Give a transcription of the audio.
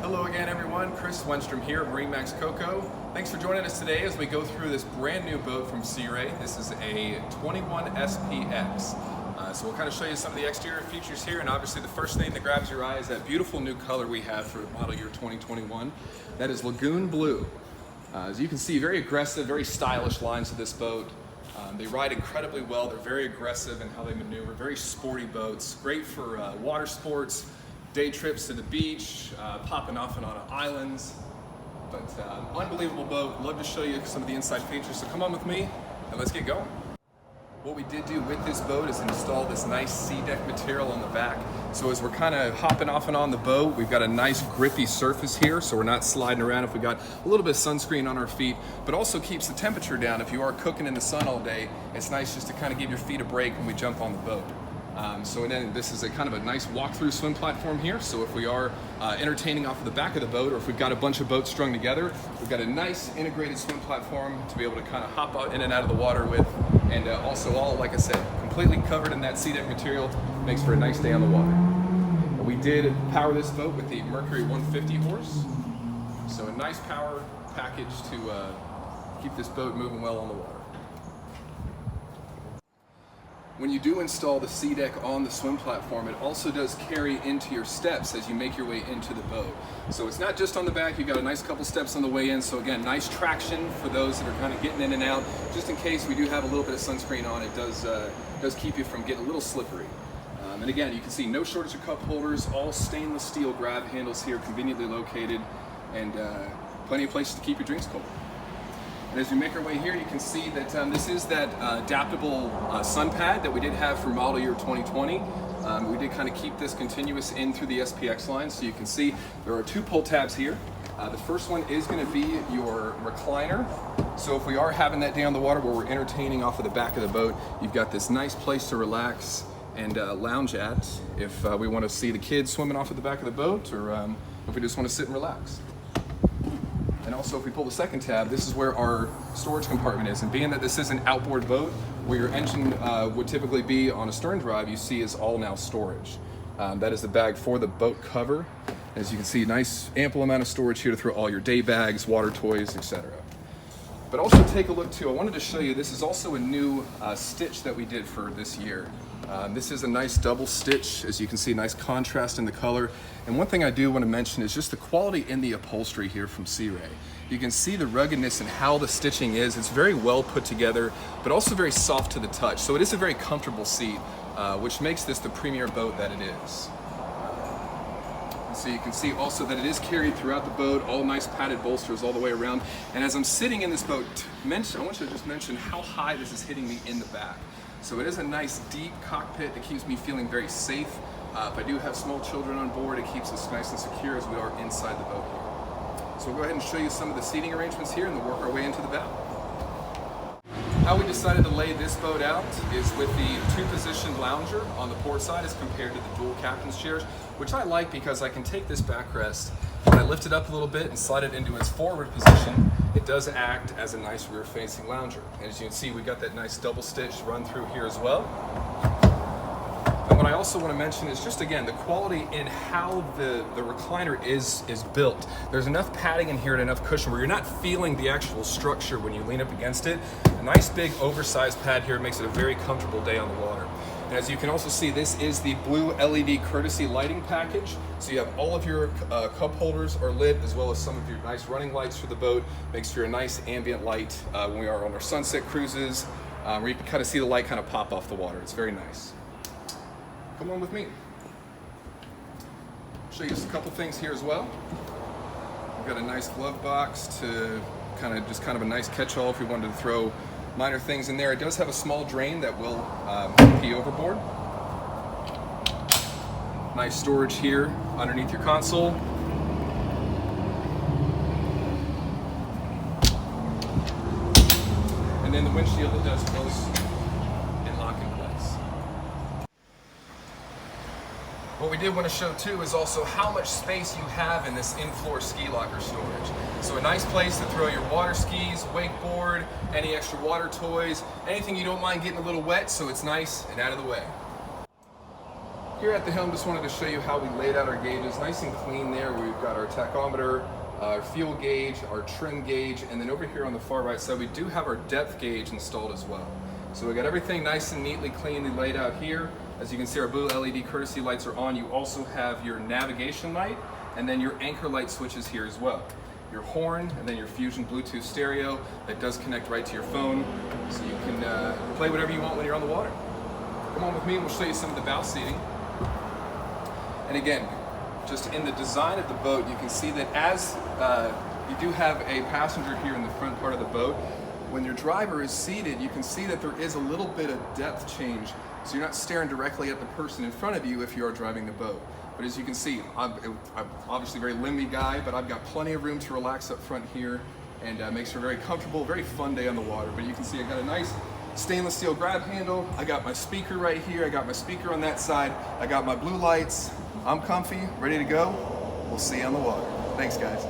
Hello again everyone, Chris Wenstrom here, MarineMax Cocoa. Thanks for joining us today as we go through this brand new boat from Sea Ray. This is a 21 SPX. So we'll kind of show you some of the exterior features here, and obviously the first thing that grabs your eye is that beautiful new color we have for model year 2021. That is Lagoon Blue. As you can see, very aggressive, very stylish lines of this boat. They ride incredibly well. They're very aggressive in how they maneuver, very sporty boats, great for water sports, day trips to the beach, popping off and on islands. But unbelievable boat. Love to show you some of the inside features. So come on with me and let's get going. What we did do with this boat is install this nice sea deck material on the back. So as we're kind of hopping off and on the boat, we've got a nice grippy surface here, so we're not sliding around if we got a little bit of sunscreen on our feet, but also keeps the temperature down. If you are cooking in the sun all day, it's nice just to kind of give your feet a break when we jump on the boat. So then this is a kind of a nice walk-through swim platform here. So if we are entertaining off of the back of the boat, or if we've got a bunch of boats strung together, we've got a nice integrated swim platform to be able to kind of hop out in and out of the water with. And also all, like I said, completely covered in that sea deck material, makes for a nice day on the water. We did power this boat with the Mercury 150 horse. So a nice power package to keep this boat moving well on the water. When you do install the sea deck on the swim platform, it also does carry into your steps as you make your way into the boat. So it's not just on the back, you've got a nice couple steps on the way in. So again, nice traction for those that are kind of getting in and out. Just in case we do have a little bit of sunscreen on, it does keep you from getting a little slippery. And again, you can see no shortage of cup holders, all stainless steel grab handles here, conveniently located, and plenty of places to keep your drinks cold. And as we make our way here, you can see that this is that adaptable sunpad that we did have for model year 2020. We did kind of keep this continuous in through the SPX line, so you can see there are two pull tabs here. The first one is going to be your recliner. So if we are having that day on the water where we're entertaining off of the back of the boat, you've got this nice place to relax and lounge at if we want to see the kids swimming off at the back of the boat, or if we just want to sit and relax. And also, if we pull the second tab, this is where our storage compartment is. And being that this is an outboard boat, where your engine would typically be on a stern drive, you see is all now storage. That is the bag for the boat cover. As you can see, nice ample amount of storage here to throw all your day bags, water toys, etc. But also take a look too, I wanted to show you, this is also a new stitch that we did for this year. This is a nice double stitch, as you can see, nice contrast in the color. And one thing I do want to mention is just the quality in the upholstery here from Sea Ray. You can see the ruggedness and how the stitching is. It's very well put together, but also very soft to the touch. So it is a very comfortable seat, which makes this the premier boat that it is. So you can see also that it is carried throughout the boat, all nice padded bolsters all the way around. And as I'm sitting in this boat, I want you to just mention how high this is hitting me in the back. So it is a nice deep cockpit that keeps me feeling very safe. If I do have small children on board, it keeps us nice and secure as we are inside the boat here. So we'll go ahead and show you some of the seating arrangements here and then work our way into the bow. How we decided to lay this boat out is with the two-position lounger on the port side as compared to the dual captain's chairs, which I like because I can take this backrest, when I lift it up a little bit and slide it into its forward position, it does act as a nice rear-facing lounger. And as you can see, we've got that nice double stitch run through here as well. And what I also want to mention is just, again, the quality in how the recliner is built. There's enough padding in here and enough cushion where you're not feeling the actual structure when you lean up against it. A nice big oversized pad here makes it a very comfortable day on the water. And as you can also see, this is the blue LED courtesy lighting package. So you have all of your cup holders are lit, as well as some of your nice running lights for the boat. Makes for a nice ambient light when we are on our sunset cruises, where you can kind of see the light kind of pop off the water. It's very nice. Come on with me. I'll show you just a couple things here as well. We've got a nice glove box to kind of a nice catch-all if we wanted to throw minor things in there. It does have a small drain that will pee overboard. Nice storage here underneath your console. And then the windshield that does close and lock in place. What we did want to show too is also how much space you have in this in-floor ski locker storage. So a nice place to throw your water skis, wakeboard, any extra water toys, anything you don't mind getting a little wet, so it's nice and out of the way. Here at the helm, just wanted to show you how we laid out our gauges. Nice and clean there. We've got our tachometer, our fuel gauge, our trim gauge, and then over here on the far right side, we do have our depth gauge installed as well. So we got everything nice and neatly, cleanly laid out here. As you can see, our blue LED courtesy lights are on. You also have your navigation light, and then your anchor light switches here as well. Your horn, and then your Fusion Bluetooth stereo that does connect right to your phone, so you can play whatever you want when you're on the water. Come on with me and we'll show you some of the bow seating. And again, just in the design of the boat, you can see that as you do have a passenger here in the front part of the boat, when your driver is seated, you can see that there is a little bit of depth change, so you're not staring directly at the person in front of you if you are driving the boat. But as you can see, I'm obviously a very limby guy, but I've got plenty of room to relax up front here, and makes for a very comfortable, very fun day on the water. But you can see I got a nice stainless steel grab handle. I got my speaker right here. I got my speaker on that side. I got my blue lights. I'm comfy, ready to go. We'll see you on the water. Thanks, guys.